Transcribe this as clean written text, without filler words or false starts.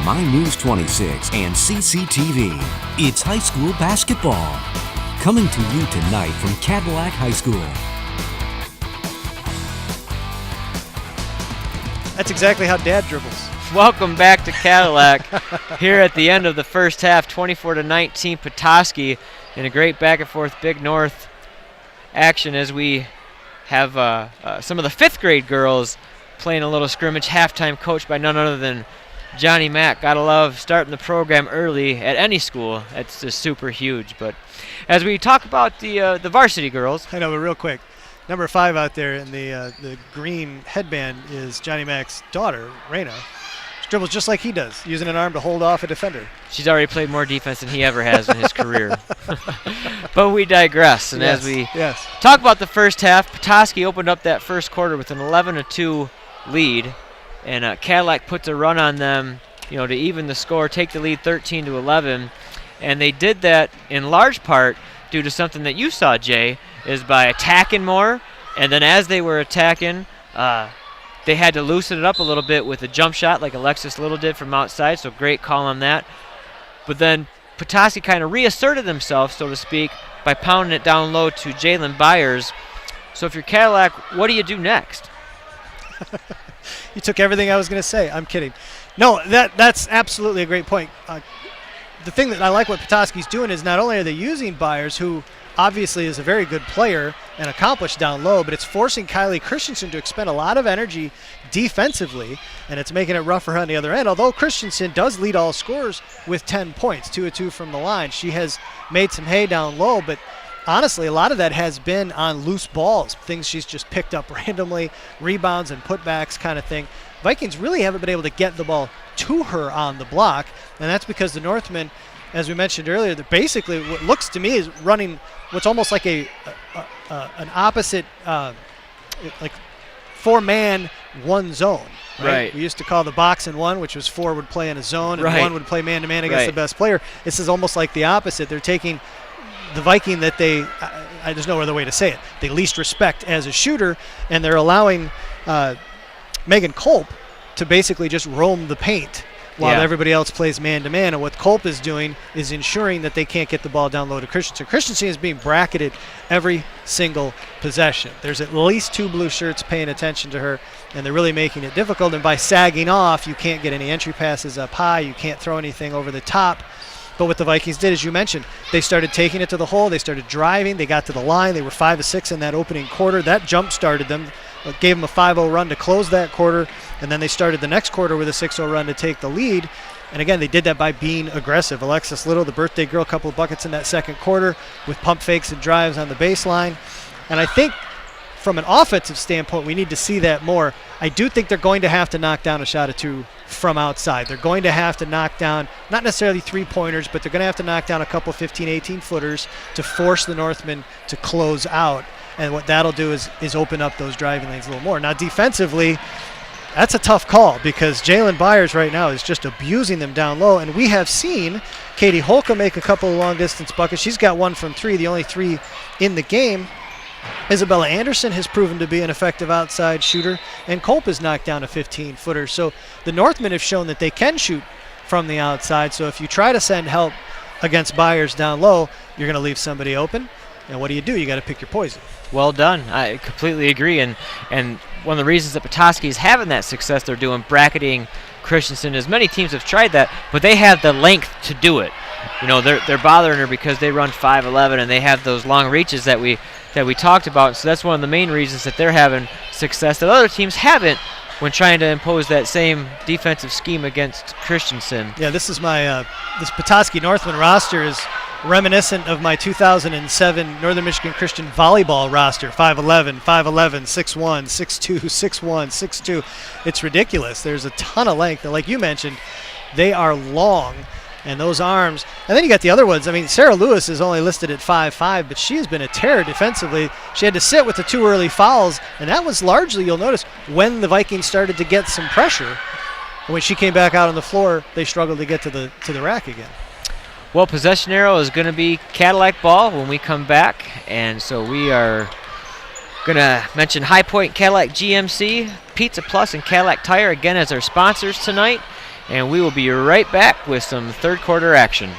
My News 26 and CCTV. It's high school basketball. Coming to you tonight from Cadillac High School. That's exactly how Dad dribbles. Welcome back to Cadillac here at the end of the first half, 24-19 Petoskey in a great back and forth Big North action as we have some of the fifth grade girls playing a little scrimmage, halftime coached by none other than Johnny Mack. Gotta love starting the program early at any school. It's just super huge. But as we talk about the varsity girls. I know, but real quick, number 5 out there in the green headband is Johnny Mack's daughter, Raina. She dribbles just like he does, using an arm to hold off a defender. She's already played more defense than he ever has in his career. But we digress. And as we talk about the first half, Petoskey opened up that first quarter with an 11-2 lead. And Cadillac puts a run on them, to even the score, take the lead 13-11. And they did that in large part due to something that you saw, Jay, is by attacking more. And then as they were attacking, they had to loosen it up a little bit with a jump shot like Alexis Little did from outside, so great call on that. But then Petoskey kind of reasserted themselves, so to speak, by pounding it down low to Jalen Byers. So if you're Cadillac, what do you do next? You took everything I was going to say. I'm kidding. No, that's absolutely a great point. The thing that I like what Petoskey's doing is not only are they using Byers, who obviously is a very good player and accomplished down low, but it's forcing Kylie Christensen to expend a lot of energy defensively, and it's making it rough for her on the other end. Although Christensen does lead all scorers with 10 points, 2 of 2 from the line. She has made some hay down low, but honestly, a lot of that has been on loose balls, things she's just picked up randomly, rebounds and putbacks kind of thing. Vikings really haven't been able to get the ball to her on the block, and that's because the Northmen, as we mentioned earlier, they're basically what looks to me is running what's almost like an opposite, like 4-man, 1 zone. Right. We used to call the box and 1, which was 4 would play in a zone and 1 would play man-to-man against the best player. This is almost like the opposite. They're taking the Viking that there's no other way to say it, they least respect as a shooter, and they're allowing Megan Culp to basically just roam the paint while everybody else plays man-to-man. And what Culp is doing is ensuring that they can't get the ball down low to Christensen. Christensen is being bracketed every single possession. There's at least 2 blue shirts paying attention to her, and they're really making it difficult. And by sagging off, you can't get any entry passes up high. You can't throw anything over the top. But what the Vikings did, as you mentioned, they started taking it to the hole. They started driving. They got to the line. They were 5 of 6 in that opening quarter. That jump-started them, gave them a 5-0 run to close that quarter, and then they started the next quarter with a 6-0 run to take the lead. And again, they did that by being aggressive. Alexis Little, the birthday girl, a couple of buckets in that second quarter with pump fakes and drives on the baseline. And I think from an offensive standpoint, we need to see that more. I do think they're going to have to knock down a shot or 2 from outside. They're going to have to knock down, not necessarily 3-pointers, but they're going to have to knock down a couple 15, 18-footers to force the Northmen to close out. And what that'll do is open up those driving lanes a little more. Now, defensively, that's a tough call because Jalen Byers right now is just abusing them down low. And we have seen Katie Holcomb make a couple of long-distance buckets. She's got 1 from 3, the only 3 in the game. Isabella Anderson has proven to be an effective outside shooter, and Culp has knocked down a 15-footer. So the Northmen have shown that they can shoot from the outside. So if you try to send help against Byers down low, you're going to leave somebody open. And what do? You got to pick your poison. Well done. I completely agree. And one of the reasons that Petoskey is having that success they're doing, bracketing Christensen, as many teams have tried that, but they have the length to do it. They're bothering her because they run 5'11", and they have those long reaches that we talked about. So that's one of the main reasons that they're having success that other teams haven't when trying to impose that same defensive scheme against Christensen. Yeah, this is my this Petoskey Northmen roster is reminiscent of my 2007 Northern Michigan Christian volleyball roster, 5'11", 6'1", 6'2", 6'1", 6'2". It's ridiculous. There's a ton of length. And like you mentioned, they are long. And those arms. And then you got the other ones. I mean, Sarah Lewis is only listed at 5'5", but she has been a terror defensively. She had to sit with the 2 early fouls, and that was largely, you'll notice, when the Vikings started to get some pressure. And when she came back out on the floor, they struggled to get to the rack again. Well, possession arrow is going to be Cadillac ball when we come back, and so we are going to mention High Point Cadillac GMC, Pizza Plus, and Cadillac Tire again as our sponsors tonight. And we will be right back with some third quarter action.